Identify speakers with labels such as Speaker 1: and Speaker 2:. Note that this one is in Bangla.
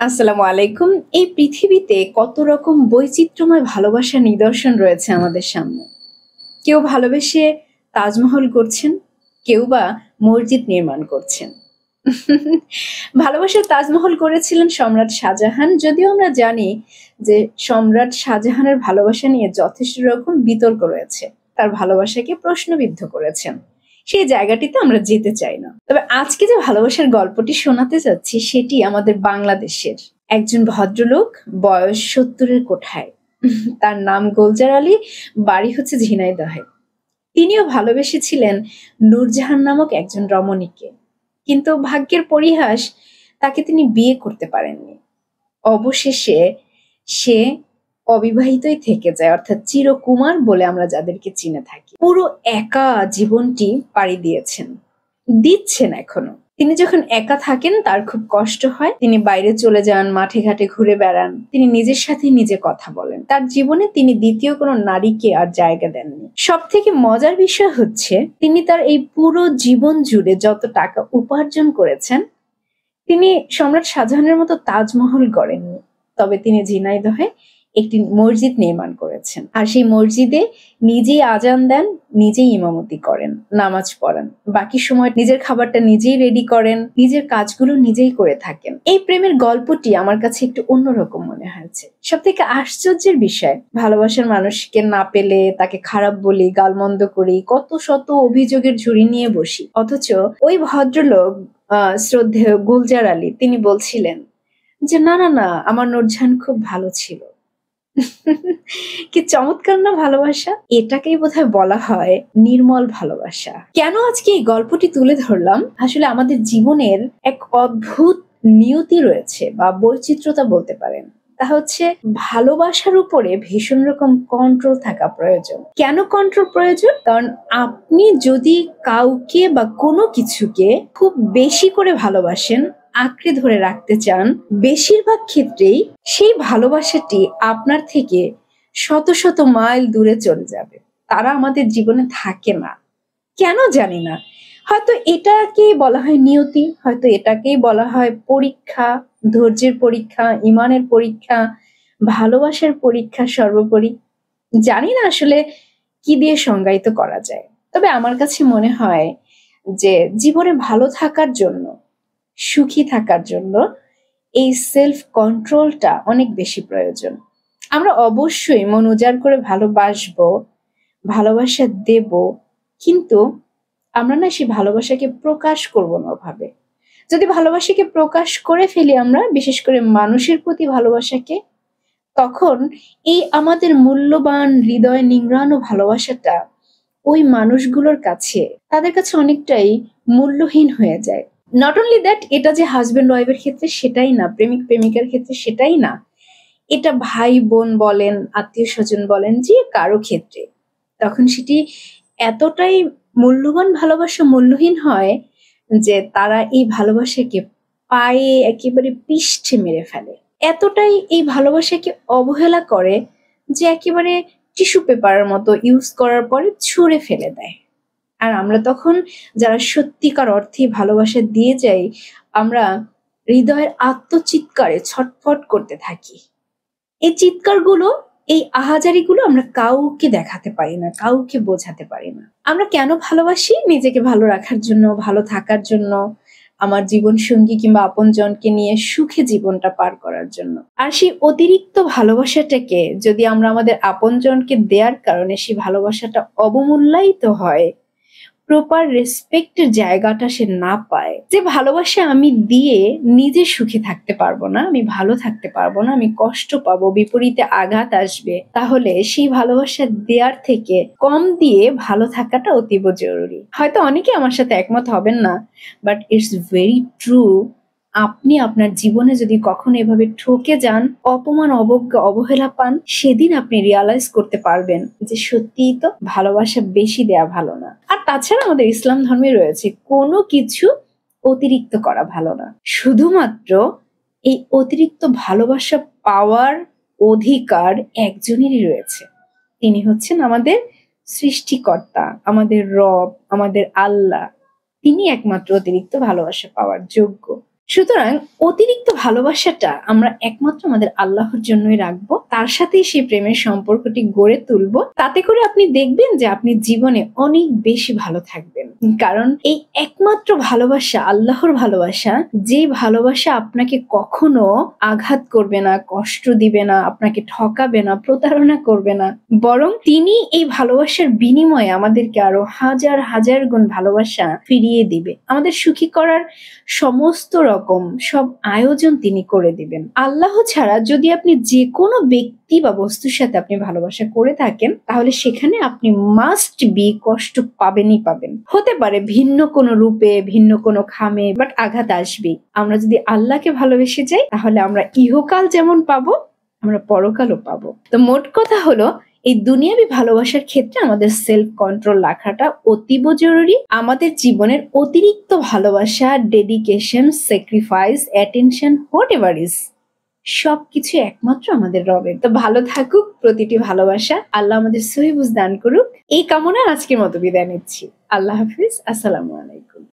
Speaker 1: আসসালামু আলাইকুম। এই পৃথিবীতে কত রকম বৈচিত্র্যময় ভালোবাসার নিদর্শন রয়েছে আমাদের সামনে। কেউ ভালোবেসে তাজমহল করছেন, কেউ বা মসজিদ নির্মাণ করছেন। ভালোবাসার তাজমহল করেছিলেন সম্রাট শাহজাহান। যদিও আমরা জানি যে সম্রাট শাহজাহানের ভালোবাসা নিয়ে যথেষ্ট রকম বিতর্ক রয়েছে। তার ভালোবাসাকে প্রশ্নবিদ্ধ করেছেন। সেই জায়গাটিতে আমরা যেতে চাই না। তবে আজকে যে ভালোবাসার গল্পটি শোনাতে যাচ্ছি সেটি আমাদের বাংলাদেশের একজন ভদ্রলোক, বয়স ৭০-এর কোঠায়। তার নাম গোলজার আলী, বাড়ি হচ্ছে ঝিনাইদহে। তিনিও ভালোবেসেছিলেন নূরজাহান নামক একজন রমণীকে। কিন্তু ভাগ্যের পরিহাস, তাকে তিনি বিয়ে করতে পারেননি। অবশেষে সে অবিবাহিতই থেকে যায়, অর্থাৎ চিরকুমার বলে আমরা যাদেরকে চিনে থাকি। পুরো একা জীবনটি পাড়ি দিচ্ছেন এখনো। তিনি যখন একা থাকেন তার খুব কষ্ট হয়। তিনি বাইরে চলে যান, মাঠে ঘাটে ঘুরে বেড়ান। তিনি নিজের সাথে নিজে কথা বলেন। তার জীবনে তিনি দ্বিতীয় কোনো নারীকে আর জায়গা দেননি। সবথেকে মজার বিষয় হচ্ছে, তিনি তার এই পুরো জীবন জুড়ে যত টাকা উপার্জন করেছেন, তিনি সম্রাট শাহজাহানের মতো তাজমহল গড়েননি। তবে তিনি ঝিনাইদহে একটি মসজিদ নির্মাণ করেছেন। আর সেই মসজিদে নিজেই আজান দেন, নিজেই ইমামতি করেন, নামাজ পড়ান। বাকি সময় নিজের খাবারটা নিজেই রেডি করেন, নিজের কাজগুলো নিজেই করে থাকেন। এই প্রেমের গল্পটি আমার কাছে একটু অন্যরকম মনে হয়েছে। সবথেকে আশ্চর্যের বিষয়, ভালোবাসার মানুষকে না পেলে তাকে খারাপ বলি, গালমন্দ করি, কত শত অভিযোগের ঝুড়ি নিয়ে বসি। অথচ ওই ভদ্রলোক, শ্রদ্ধেয় গুলজার আলী, তিনি বলছিলেন যে না না না, আমার নূরজাহান খুব ভালো ছিল। কি চমৎকার না ভালোবাসা! এটাকেই বোধহয় বলা হয় নির্মল ভালোবাসা। কেন আজকে এই গল্পটি তুলে ধরলাম? আসলে আমাদের জীবনের এক অদ্ভুত নিয়তি রয়েছে, বা বৈচিত্র্যতা বলতে পারেন। তা হচ্ছে, ভালোবাসার উপরে ভীষণ রকম কন্ট্রোল থাকা প্রয়োজন। কেন কন্ট্রোল প্রয়োজন? কারণ আপনি যদি কাউকে বা কোনো কিছুকে খুব বেশি করে ভালোবাসেন, আঁকড়ে ধরে রাখতে চান, বেশিরভাগ ক্ষেত্রেই সেই ভালোবাসাটি আপনার থেকে শত শত মাইল দূরে চলে যাবে। তারা আমাদের জীবনে থাকে না, কেন জানি না। হয়তো এটাকেই বলা হয় নিয়তি, হয়তো এটাকেই বলা হয় পরীক্ষা, ধৈর্যের পরীক্ষা, ইমানের পরীক্ষা, ভালোবাসার পরীক্ষা। সর্বোপরি জানি না আসলে কি দিয়ে সংজ্ঞায়িত করা যায়। তবে আমার কাছে মনে হয় যে জীবনে ভালো থাকার জন্য, সুখী থাকার জন্য এই সেলফ কন্ট্রোলটা অনেক বেশি প্রয়োজন। আমরা অবশ্যই মন উজাড় করে ভালোবাসবো, ভালোবাসা দেব, কিন্তু আমরা না সেই ভালোবাসাকে প্রকাশ করবো না ওভাবে। যদি ভালোবাসাকে প্রকাশ করে ফেলি আমরা, বিশেষ করে মানুষের প্রতি ভালোবাসাকে, তখন এই আমাদের মূল্যবান হৃদয় নিংড়ানো ভালোবাসাটা ওই মানুষগুলোর কাছে, তাদের কাছে অনেকটাই মূল্যহীন হয়ে যায়। নট অনলি দ্যাট, এটা যে হাজবেন্ড ওয়াইফের ক্ষেত্রে সেটাই না, প্রেমিক প্রেমিকার ক্ষেত্রে সেটাই না, এটা ভাই বোন বলেন, আত্মীয় স্বজন বলেন, যে কারো ক্ষেত্রে তখন সেটি এতটাই মূল্যবান ভালোবাসা মূল্যহীন হয় যে তারা এই ভালোবাসাকে পায়ে একেবারে পিষ্ঠে মেরে ফেলে। এতটাই এই ভালোবাসাকে অবহেলা করে যে একেবারে টিস্যু পেপারের মতো ইউজ করার পরে ছুঁড়ে ফেলে দেয়। আর আমরা তখন, যারা সত্যিকার অর্থে ভালোবাসা দিয়ে যাই, আমরা হৃদয়ের আত্মচিৎকারে ছটফট করতে থাকি। এই চিৎকারগুলো, এই আহাজারিগুলো আমরা কাউকে দেখাতে পারি না, কাউকে বোঝাতে পারি না। আমরা কেন ভালোবাসি? নিজেকে ভালো রাখার জন্য, ভালো থাকার জন্য, আমার জীবন সঙ্গী কিংবা আপনজনকে নিয়ে সুখে জীবনটা পার করার জন্য। আর সেই অতিরিক্ত ভালোবাসাটাকে যদি আমরা আমাদের আপনজনকে দেওয়ার কারণে সেই ভালোবাসাটা অবমূল্যায়িত হয়, প্রপার রেসপেক্টের জায়গাটা সে না পায়, যে ভালোবাসা আমি দিয়ে নিজে সুখী থাকতে পারবো না, আমি ভালো থাকতে পারবো না, আমি কষ্ট পাবো, বিপরীতে আঘাত আসবে, তাহলে সেই ভালোবাসা দেওয়ার থেকে কম দিয়ে ভালো থাকাটা অতীব জরুরি। হয়তো অনেকে আমার সাথে একমত হবেন না, বাট ইটস ভেরি ট্রু। আপনি আপনার জীবনে যদি কখনো এভাবে ঠকে যান, অপমান, অবজ্ঞা, অবহেলা পান, সেদিন আপনি রিয়ালাইজ করতে পারবেন যে সত্যিই তো ভালোবাসা বেশি দেয়া ভালো না। আর তাছাড়া আমাদের ইসলাম ধর্মে রয়েছে, কোনো কিছু অতিরিক্ত করা ভালো না। শুধুমাত্র এই অতিরিক্ত ভালোবাসা পাওয়ার অধিকার একজনেরই রয়েছে, তিনি হচ্ছেন আমাদের সৃষ্টিকর্তা, আমাদের রব, আমাদের আল্লাহ। তিনি একমাত্র অতিরিক্ত ভালোবাসা পাওয়ার যোগ্য। সুতরাং অতিরিক্ত ভালোবাসাটা আমরা একমাত্র আমাদের আল্লাহর জন্যই রাখবো, তার সাথেই সেই প্রেমের সম্পর্কটি গড়ে তুলবো। তাতে করে আপনি দেখবেন যে আপনি জীবনে অনেক বেশি ভালো থাকবেন। কারণ এই একমাত্র ভালোবাসা আল্লাহর ভালোবাসা, যে ভালোবাসা আপনাকে কখনো আঘাত করবে না, কষ্ট দিবে না, আপনাকে ঠকাবে না, প্রতারণা করবে না, বরং তিনি এই ভালোবাসার বিনিময়ে আমাদেরকে আরো হাজার হাজার গুণ ভালোবাসা ফিরিয়ে দিবে। আমাদের সুখী করার সমস্ত রকম সব আয়োজন তিনি করে দিবেন। আল্লাহ ছাড়া যদি আপনি যে কোনো ব্যক্তি বা বস্তুর সাথে আপনি ভালোবাসা করে থাকেন, তাহলে সেখানে আপনি মাস্ট বি কষ্ট পাবেনই পাবেন। হতে পারে ভিন্ন কোনো রূপে, ভিন্ন কোনো খামে, বাট আঘাত আসবেই। আমরা যদি আল্লাহকে ভালোবেসে যাই, তাহলে আমরা ইহকাল যেমন পাবো, আমরা পরকালও পাবো। তো মোট কথা হলো, এই দুনিয়াবি ভালোবাসার ক্ষেত্রে আমাদের সেলফ কন্ট্রোল রাখাটা অতীব জরুরি। আমাদের জীবনের অতিরিক্ত ভালোবাসা, dedication, sacrifice, attention, whatever is, সবকিছু একমাত্র আমাদের রবের। তো ভালো থাকুক প্রতিটি ভালোবাসা, আল্লাহ আমাদের সহি বুঝ দান করুক, এই কামনায় আজকের মতো বিদায় নিচ্ছি। আল্লাহ হাফিজ, আসসালামু আলাইকুম।